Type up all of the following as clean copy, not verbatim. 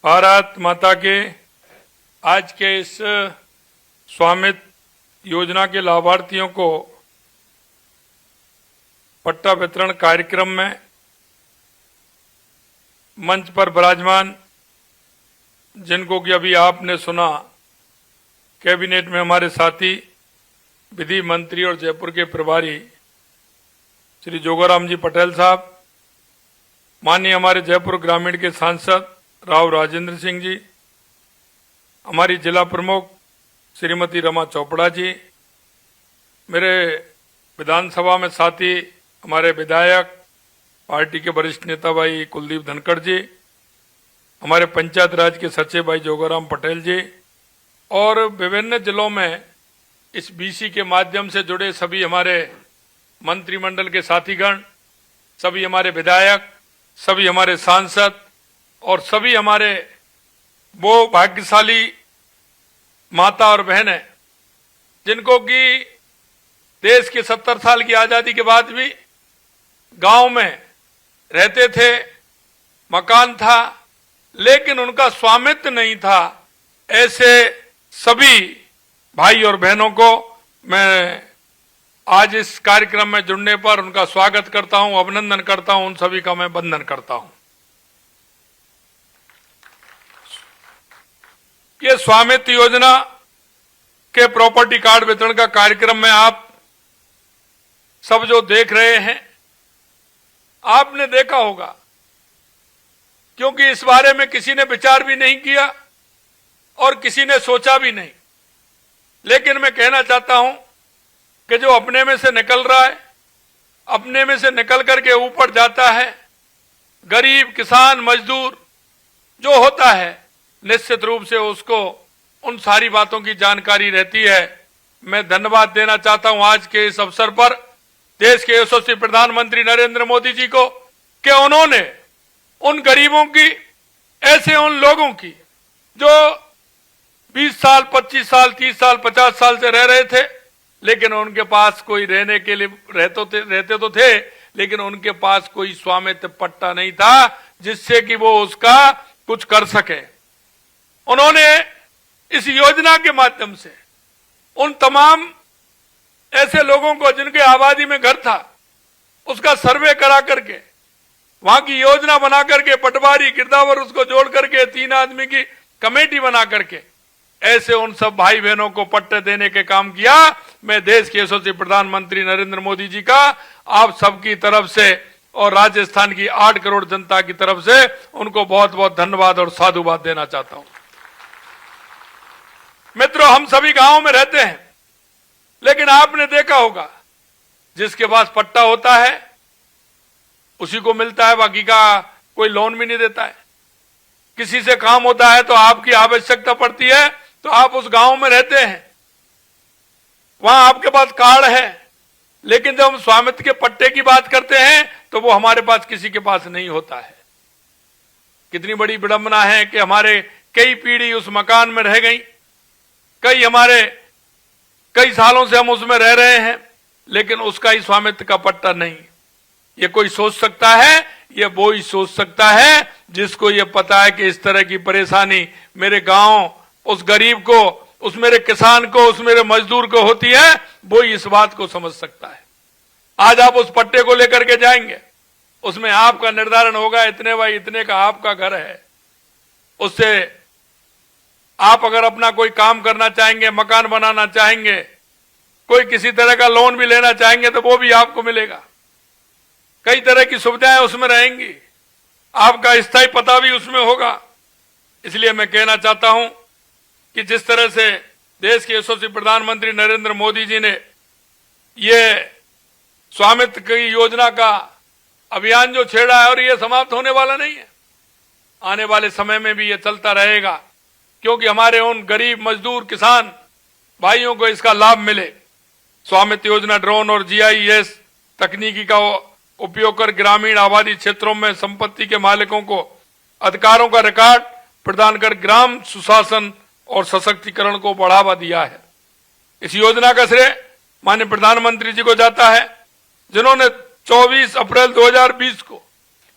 भारत माता के आज के इस स्वामित्व योजना के लाभार्थियों को पट्टा वितरण कार्यक्रम में मंच पर विराजमान, जिनको कि अभी आपने सुना, कैबिनेट में हमारे साथी विधि मंत्री और जयपुर के प्रभारी श्री जोगाराम जी पटेल साहब, माननीय हमारे जयपुर ग्रामीण के सांसद राव राजेंद्र सिंह जी, हमारी जिला प्रमुख श्रीमती रमा चोपड़ा जी, मेरे विधानसभा में साथी हमारे विधायक पार्टी के वरिष्ठ नेता भाई कुलदीप धनखड़ जी, हमारे पंचायत राज के सचिव भाई जोगाराम पटेल जी और विभिन्न जिलों में इस बीसी के माध्यम से जुड़े सभी हमारे मंत्रिमंडल के साथीगण, सभी हमारे विधायक, सभी हमारे सांसद और सभी हमारे वो भाग्यशाली माता और बहनें जिनको कि देश के 70 साल की आजादी के बाद भी गांव में रहते थे, मकान था लेकिन उनका स्वामित्व नहीं था, ऐसे सभी भाई और बहनों को मैं आज इस कार्यक्रम में जुड़ने पर उनका स्वागत करता हूं, अभिनंदन करता हूं, उन सभी का मैं वंदन करता हूं। ये स्वामित्व योजना के प्रॉपर्टी कार्ड वितरण का कार्यक्रम में आप सब जो देख रहे हैं, आपने देखा होगा, क्योंकि इस बारे में किसी ने विचार भी नहीं किया और किसी ने सोचा भी नहीं। लेकिन मैं कहना चाहता हूं कि जो अपने में से निकल रहा है, अपने में से निकल करके ऊपर जाता है, गरीब, किसान, मजदूर जो होता है, निश्चित रूप से उसको उन सारी बातों की जानकारी रहती है। मैं धन्यवाद देना चाहता हूं आज के इस अवसर पर देश के यशस्वी प्रधानमंत्री नरेंद्र मोदी जी को कि उन्होंने उन गरीबों की, ऐसे उन लोगों की जो 20 साल, 25 साल, 30 साल, 50 साल से रह रहे थे, लेकिन उनके पास कोई रहने के लिए रहते तो थे, लेकिन उनके पास कोई स्वामित्व पट्टा नहीं था जिससे कि वो उसका कुछ कर सके। उन्होंने इस योजना के माध्यम से उन तमाम ऐसे लोगों को जिनके आबादी में घर था, उसका सर्वे करा करके, वहां की योजना बना करके, पटवारी, गिरदावर उसको जोड़ करके 3 आदमी की कमेटी बना करके ऐसे उन सब भाई बहनों को पट्टे देने के काम किया। मैं देश के यशस्वी प्रधानमंत्री नरेंद्र मोदी जी का आप सबकी तरफ से और राजस्थान की 8 करोड़ जनता की तरफ से उनको बहुत बहुत धन्यवाद और साधुवाद देना चाहता हूं। मित्रों, हम सभी गांवों में रहते हैं, लेकिन आपने देखा होगा जिसके पास पट्टा होता है उसी को मिलता है, बाकी का कोई लोन भी नहीं देता है। किसी से काम होता है तो आपकी आवश्यकता पड़ती है तो आप उस गांव में रहते हैं, वहां आपके पास कार्ड है, लेकिन जब हम स्वामित्व के पट्टे की बात करते हैं तो वो हमारे पास किसी के पास नहीं होता है। कितनी बड़ी विडंबना है कि हमारे कई पीढ़ी उस मकान में रह गई, कई सालों से हम उसमें रह रहे हैं, लेकिन उसका ही स्वामित्व का पट्टा नहीं। ये कोई सोच सकता है, ये वो ही सोच सकता है जिसको ये पता है कि इस तरह की परेशानी मेरे गांव, उस गरीब को, उस मेरे किसान को, उस मेरे मजदूर को होती है, वो ही इस बात को समझ सकता है। आज आप उस पट्टे को लेकर के जाएंगे, उसमें आपका निर्धारण होगा इतने बाई इतने का आपका घर है। उससे आप अगर अपना कोई काम करना चाहेंगे, मकान बनाना चाहेंगे, कोई किसी तरह का लोन भी लेना चाहेंगे तो वो भी आपको मिलेगा। कई तरह की सुविधाएं उसमें रहेंगी, आपका स्थायी पता भी उसमें होगा। इसलिए मैं कहना चाहता हूं कि जिस तरह से देश के यशस्वी प्रधानमंत्री नरेंद्र मोदी जी ने ये स्वामित्व की योजना का अभियान जो छेड़ा है, और ये समाप्त होने वाला नहीं है, आने वाले समय में भी ये चलता रहेगा, क्योंकि हमारे उन गरीब, मजदूर, किसान भाइयों को इसका लाभ मिले। स्वामित्व योजना ड्रोन और जीआईएस तकनीकी का उपयोग कर ग्रामीण आबादी क्षेत्रों में संपत्ति के मालिकों को अधिकारों का रिकॉर्ड प्रदान कर ग्राम सुशासन और सशक्तिकरण को बढ़ावा दिया है। इस योजना का श्रेय माननीय प्रधानमंत्री जी को जाता है, जिन्होंने 24 अप्रैल 2020 को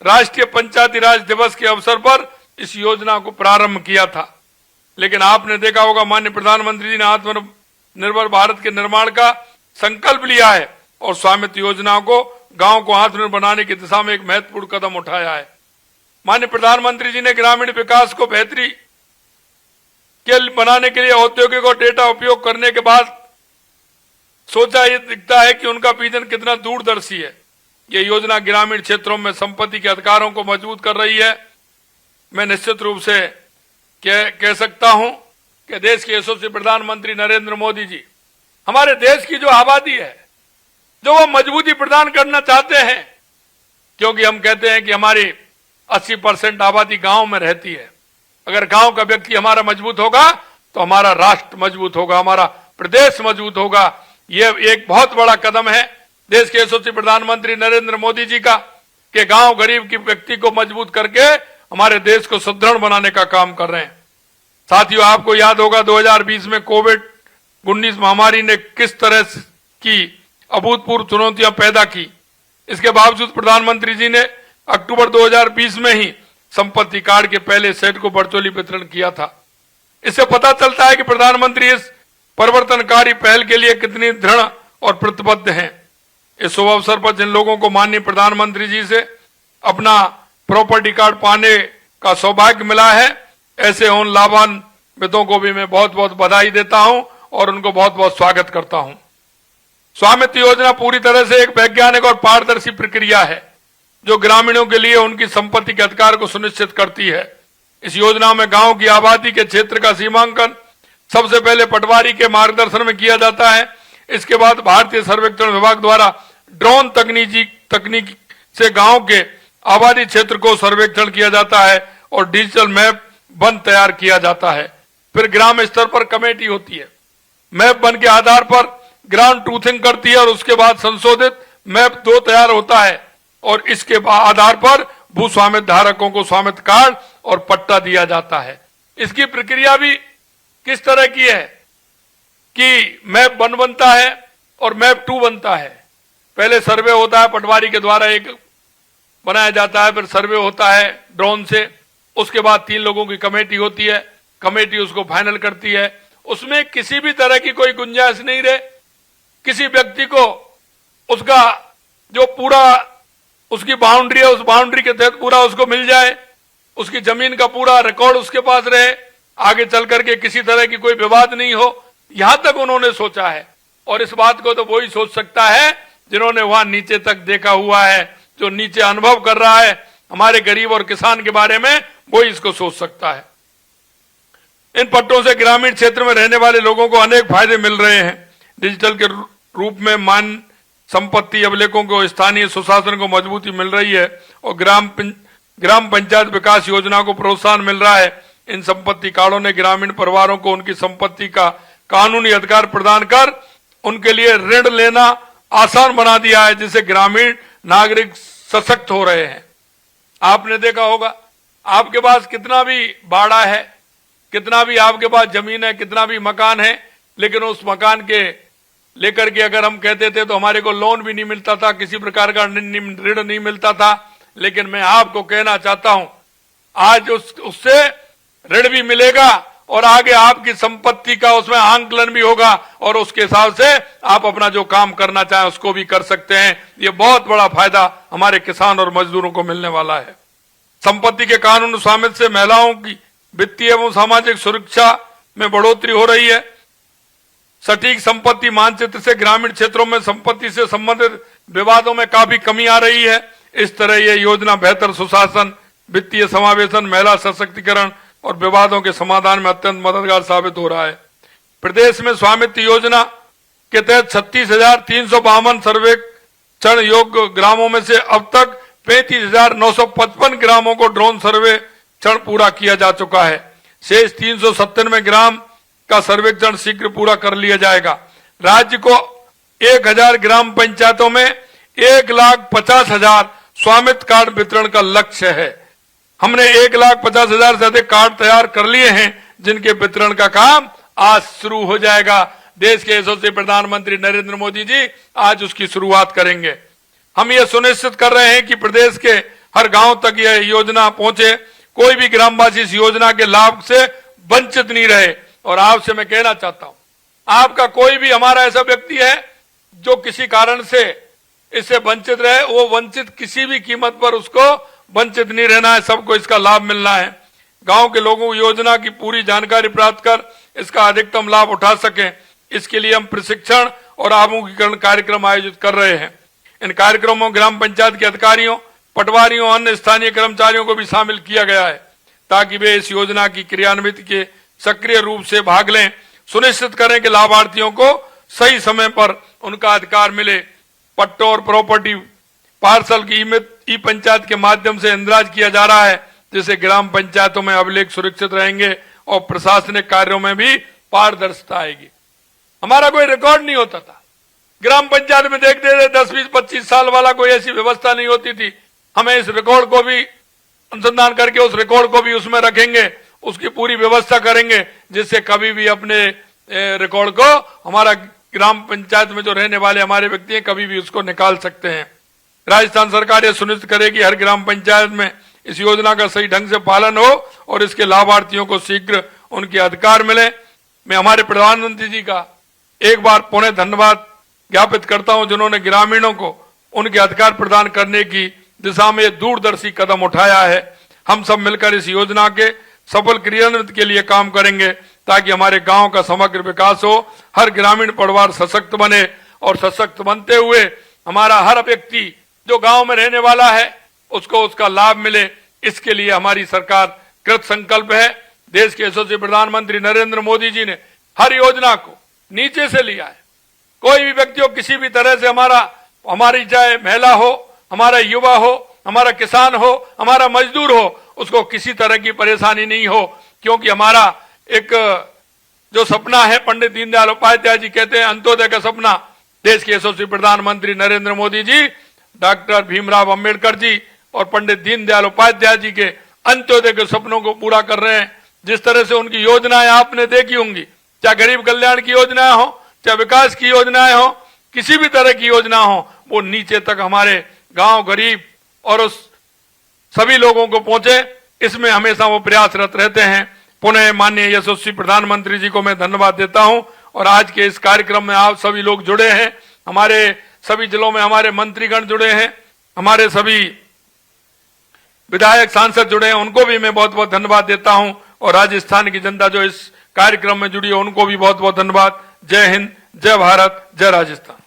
राष्ट्रीय पंचायती राज दिवस के अवसर पर इस योजना को प्रारंभ किया था। लेकिन आपने देखा होगा माननीय प्रधानमंत्री जी ने आत्मनिर्भर भारत के निर्माण का संकल्प लिया है और स्वामित्व योजना को गांव को आत्मनिर्भर बनाने की दिशा में एक महत्वपूर्ण कदम उठाया है। माननीय प्रधानमंत्री जी ने ग्रामीण विकास को बेहतरी के बनाने के लिए औद्योगिक और डेटा उपयोग करने के बाद सोचा, ये दिखता है कि उनका विजन कितना दूरदर्शी है। ये योजना ग्रामीण क्षेत्रों में संपत्ति के अधिकारों को मजबूत कर रही है। मैं निश्चित रूप से कह सकता हूं कि देश के यशस्वी प्रधानमंत्री नरेंद्र मोदी जी हमारे देश की जो आबादी है, जो वो मजबूती प्रदान करना चाहते हैं, क्योंकि हम कहते हैं कि हमारी 80% आबादी गांव में रहती है। अगर गांव का व्यक्ति हमारा मजबूत होगा तो हमारा राष्ट्र मजबूत होगा, हमारा प्रदेश मजबूत होगा। यह एक बहुत बड़ा कदम है देश के यशस्वी प्रधानमंत्री नरेंद्र मोदी जी का, कि गांव गरीब की व्यक्ति को मजबूत करके हमारे देश को सुदृढ़ बनाने का काम कर रहे हैं। साथियों, आपको याद होगा 2020 में कोविड-19 महामारी ने किस तरह की अभूतपूर्व चुनौतियां पैदा की। इसके बावजूद प्रधानमंत्री जी ने अक्टूबर 2020 में ही संपत्ति कार्ड के पहले सेट को वर्चुअली वितरण किया था। इससे पता चलता है कि प्रधानमंत्री इस परिवर्तनकारी पहल के लिए कितनी दृढ़ और प्रतिबद्ध हैं। इस शुभ अवसर पर जिन लोगों को माननीय प्रधानमंत्री जी से अपना प्रॉपर्टी कार्ड पाने का सौभाग्य मिला है, ऐसे उन लाभान्वितों को भी मैं बहुत बहुत बधाई देता हूं और उनको बहुत बहुत स्वागत करता हूं। स्वामित्व योजना पूरी तरह से एक वैज्ञानिक और पारदर्शी प्रक्रिया है जो ग्रामीणों के लिए उनकी संपत्ति के अधिकार को सुनिश्चित करती है। इस योजना में गांव की आबादी के क्षेत्र का सीमांकन सबसे पहले पटवारी के मार्गदर्शन में किया जाता है। इसके बाद भारतीय सर्वेक्षण विभाग द्वारा ड्रोन तकनीक से गांव के आबादी क्षेत्र को सर्वेक्षण किया जाता है और डिजिटल मैप वन तैयार किया जाता है। फिर ग्राम स्तर पर कमेटी होती है, मैप वन के आधार पर ग्राउंड ट्रूथिंग करती है और उसके बाद संशोधित मैप 2 तैयार होता है और इसके आधार पर भू स्वामित्व धारकों को स्वामित्व कार्ड और पट्टा दिया जाता है। इसकी प्रक्रिया भी किस तरह की है कि मैप 1 बनता है और मैप 2 बनता है। पहले सर्वे होता है, पटवारी के द्वारा एक बनाया जाता है, फिर सर्वे होता है ड्रोन से, उसके बाद 3 लोगों की कमेटी होती है, कमेटी उसको फाइनल करती है। उसमें किसी भी तरह की कोई गुंजाइश नहीं रहे, किसी व्यक्ति को उसका जो पूरा उसकी बाउंड्री है उस बाउंड्री के तहत पूरा उसको मिल जाए, उसकी जमीन का पूरा रिकॉर्ड उसके पास रहे, आगे चल करके किसी तरह की कोई विवाद नहीं हो, यहां तक उन्होंने सोचा है। और इस बात को तो वही सोच सकता है जिन्होंने वहां नीचे तक देखा हुआ है, जो नीचे अनुभव कर रहा है हमारे गरीब और किसान के बारे में, वही इसको सोच सकता है। इन पट्टों से ग्रामीण क्षेत्र में रहने वाले लोगों को अनेक फायदे मिल रहे हैं। डिजिटल के रूप में मान संपत्ति अभिलेखों को स्थानीय सुशासन को मजबूती मिल रही है और ग्राम पंचायत विकास योजना को प्रोत्साहन मिल रहा है। इन संपत्ति कार्डों ने ग्रामीण परिवारों को उनकी संपत्ति का कानूनी अधिकार प्रदान कर उनके लिए ऋण लेना आसान बना दिया है, जिससे ग्रामीण नागरिक सशक्त हो रहे हैं। आपने देखा होगा आपके पास कितना भी बाड़ा है, कितना भी आपके पास जमीन है, कितना भी मकान है, लेकिन उस मकान के लेकर के अगर हम कहते थे तो हमारे को लोन भी नहीं मिलता था, किसी प्रकार का ऋण नहीं मिलता था। लेकिन मैं आपको कहना चाहता हूं आज उससे ऋण भी मिलेगा और आगे आपकी संपत्ति का उसमें आंकलन भी होगा और उसके हिसाब से आप अपना जो काम करना चाहें उसको भी कर सकते हैं। ये बहुत बड़ा फायदा हमारे किसान और मजदूरों को मिलने वाला है। संपत्ति के कानून स्वामित्व से महिलाओं की वित्तीय एवं सामाजिक सुरक्षा में बढ़ोतरी हो रही है। सटीक संपत्ति मानचित्र से ग्रामीण क्षेत्रों में संपत्ति से संबंधित विवादों में काफी कमी आ रही है। इस तरह यह योजना बेहतर सुशासन, वित्तीय समावेशन, महिला सशक्तिकरण और विवादों के समाधान में अत्यंत मददगार साबित हो रहा है। प्रदेश में स्वामित्व योजना के तहत 36,352 सर्वेक्षण योग्य ग्रामों में से अब तक 35,955 ग्रामों को ड्रोन सर्वेक्षण पूरा किया जा चुका है। शेष 397 ग्राम का सर्वेक्षण शीघ्र पूरा कर लिया जाएगा। राज्य को 1000 ग्राम पंचायतों में 1,50,000 स्वामित्व कार्ड वितरण का लक्ष्य है। हमने 1,50,000 से अधिक कार्ड तैयार कर लिए हैं, जिनके वितरण का काम आज शुरू हो जाएगा। देश के यशस्वी प्रधानमंत्री नरेंद्र मोदी जी आज उसकी शुरुआत करेंगे। हम ये सुनिश्चित कर रहे हैं कि प्रदेश के हर गांव तक यह योजना पहुंचे। कोई भी ग्रामवासी इस योजना के लाभ से वंचित नहीं रहे। और आपसे मैं कहना चाहता हूं, आपका कोई भी हमारा ऐसा व्यक्ति है जो किसी कारण से इससे वंचित रहे, वो वंचित किसी भी कीमत पर उसको वंचित नहीं रहना है, सबको इसका लाभ मिलना है। गांव के लोगों को योजना की पूरी जानकारी प्राप्त कर इसका अधिकतम लाभ उठा सकें, इसके लिए हम प्रशिक्षण और आमुखीकरण कार्यक्रम आयोजित कर रहे हैं। इन कार्यक्रमों में ग्राम पंचायत के अधिकारियों, पटवारियों और अन्य स्थानीय कर्मचारियों को भी शामिल किया गया है ताकि वे इस योजना की क्रियान्वित के सक्रिय रूप से भाग लें, सुनिश्चित करें कि लाभार्थियों को सही समय पर उनका अधिकार मिले। पट्टों और प्रॉपर्टी पार्सल की ई पंचायत के माध्यम से इंदराज किया जा रहा है, जिससे ग्राम पंचायतों में अभिलेख सुरक्षित रहेंगे और प्रशासनिक कार्यों में भी पारदर्शिता आएगी। हमारा कोई रिकॉर्ड नहीं होता था, ग्राम पंचायत में देखते थे 10, 20, 25 साल वाला कोई ऐसी व्यवस्था नहीं होती थी। हमें इस रिकॉर्ड को भी अनुसंधान करके उस रिकॉर्ड को भी उसमें रखेंगे, उसकी पूरी व्यवस्था करेंगे, जिससे कभी भी अपने रिकॉर्ड को हमारा ग्राम पंचायत में जो रहने वाले हमारे व्यक्ति हैं कभी भी उसको निकाल सकते हैं। राजस्थान सरकार यह सुनिश्चित करेगी हर ग्राम पंचायत में इस योजना का सही ढंग से पालन हो और इसके लाभार्थियों को शीघ्र उनके अधिकार मिले। मैं हमारे प्रधानमंत्री जी का एक बार पुनः धन्यवाद ज्ञापित करता हूं, जिन्होंने ग्रामीणों को उनके अधिकार प्रदान करने की दिशा में दूरदर्शी कदम उठाया है। हम सब मिलकर इस योजना के सफल क्रियान्वित के लिए काम करेंगे ताकि हमारे गांव का समग्र विकास हो, हर ग्रामीण परिवार सशक्त बने और सशक्त बनते हुए हमारा हर व्यक्ति जो गांव में रहने वाला है उसको उसका लाभ मिले। इसके लिए हमारी सरकार कृत संकल्प है। देश के यशस्वी प्रधानमंत्री नरेंद्र मोदी जी ने हर योजना को नीचे से लिया है। कोई भी व्यक्ति हो, किसी भी तरह से हमारी चाहे महिला हो, हमारा युवा हो, हमारा किसान हो, हमारा मजदूर हो, उसको किसी तरह की परेशानी नहीं हो, क्योंकि हमारा एक जो सपना है, पंडित दीनदयाल उपाध्याय जी कहते हैं अंत्योदय का सपना, देश के यशस्वी प्रधानमंत्री नरेंद्र मोदी जी, डॉक्टर भीमराव अंबेडकर जी और पंडित दीनदयाल उपाध्याय जी के अंत्योदय के सपनों को पूरा कर रहे हैं। जिस तरह से उनकी योजनाएं आपने देखी होंगी, चाहे गरीब कल्याण की योजनाएं हो, चाहे विकास की योजनाएं हो, किसी भी तरह की योजना हो, वो नीचे तक हमारे गांव गरीब और उस सभी लोगों को पहुंचे, इसमें हमेशा वो प्रयासरत रहते हैं। पुनः माननीय यशस्वी प्रधानमंत्री जी को मैं धन्यवाद देता हूं। और आज के इस कार्यक्रम में आप सभी लोग जुड़े हैं, हमारे सभी जिलों में हमारे मंत्रीगण जुड़े हैं, हमारे सभी विधायक सांसद जुड़े हैं, उनको भी मैं बहुत बहुत धन्यवाद देता हूं। और राजस्थान की जनता जो इस कार्यक्रम में जुड़ी है उनको भी बहुत बहुत धन्यवाद। जय हिंद, जय भारत, जय राजस्थान।